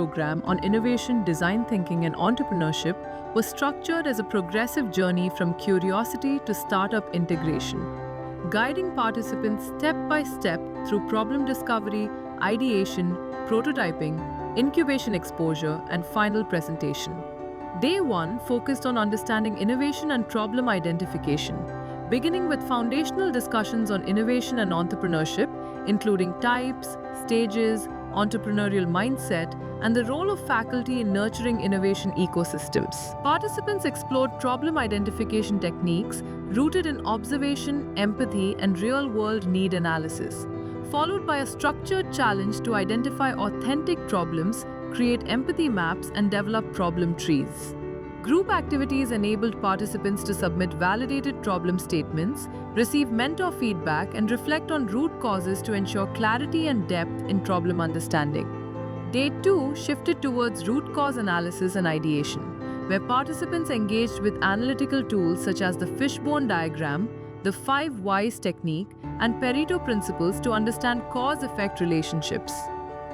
program on innovation, design thinking, and entrepreneurship was structured as a progressive journey from curiosity to startup integration, guiding participants step by step through problem discovery, ideation, prototyping, incubation exposure, and final presentation. Day 1 focused on understanding innovation and problem identification, beginning with foundational discussions on innovation and entrepreneurship, including types, stages, entrepreneurial mindset, and the role of faculty in nurturing innovation ecosystems. Participants explored problem identification techniques rooted in observation, empathy, and real-world need analysis, followed by a structured challenge to identify authentic problems, create empathy maps, and develop problem trees. Group activities enabled participants to submit validated problem statements, receive mentor feedback, and reflect on root causes to ensure clarity and depth in problem understanding. Day 2 shifted towards root cause analysis and ideation, where participants engaged with analytical tools such as the fishbone diagram, the 5 whys technique, and Pareto principles to understand cause-effect relationships.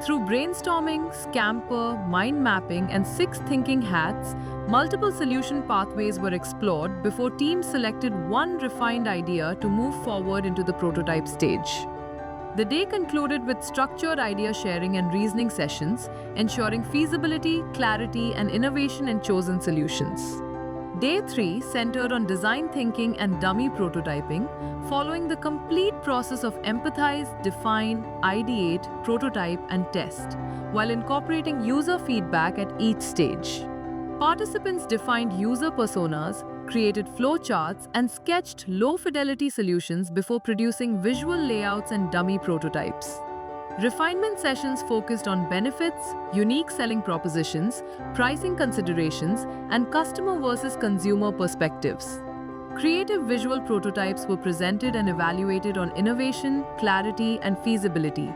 Through brainstorming, Scamper, mind mapping, and 6 thinking hats, multiple solution pathways were explored before teams selected one refined idea to move forward into the prototype stage. The day concluded with structured idea sharing and reasoning sessions, ensuring feasibility, clarity, and innovation in chosen solutions. Day 3 centered on design thinking and dummy prototyping, following the complete process of empathize, define, ideate, prototype, and test, while incorporating user feedback at each stage. Participants defined user personas, created flowcharts, and sketched low-fidelity solutions before producing visual layouts and dummy prototypes. Refinement sessions focused on benefits, unique selling propositions, pricing considerations, and customer versus consumer perspectives. Creative visual prototypes were presented and evaluated on innovation, clarity, and feasibility.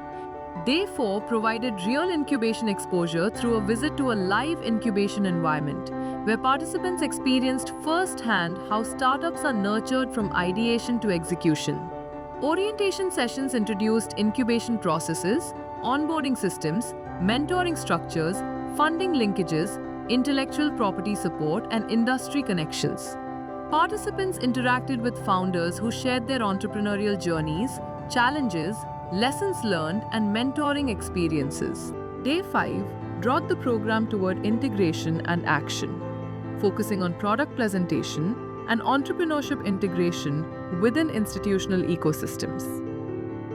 Day 4 provided real incubation exposure through a visit to a live incubation environment, where participants experienced firsthand how startups are nurtured from ideation to execution. Orientation sessions introduced incubation processes, onboarding systems, mentoring structures, funding linkages, intellectual property support, and industry connections. Participants interacted with founders who shared their entrepreneurial journeys, challenges, lessons learned, and mentoring experiences. Day 5 brought the program toward integration and action, focusing on product presentation and entrepreneurship integration within institutional ecosystems.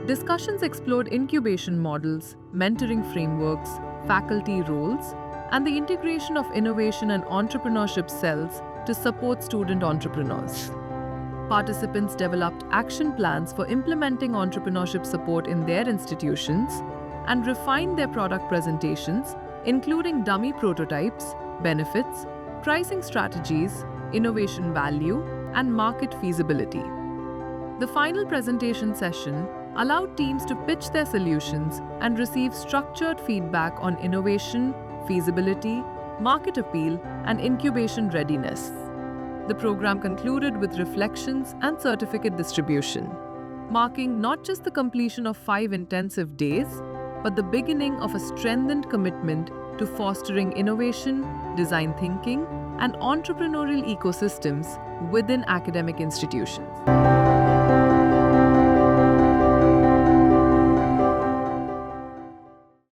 Discussions explored incubation models, mentoring frameworks, faculty roles, and the integration of innovation and entrepreneurship cells to support student entrepreneurs. Participants developed action plans for implementing entrepreneurship support in their institutions and refined their product presentations, including dummy prototypes, benefits, pricing strategies, innovation value, and market feasibility. The final presentation session allowed teams to pitch their solutions and receive structured feedback on innovation, feasibility, market appeal, and incubation readiness. The program concluded with reflections and certificate distribution, marking not just the completion of 5 intensive days, but the beginning of a strengthened commitment to fostering innovation, design thinking, and entrepreneurial ecosystems within academic institutions.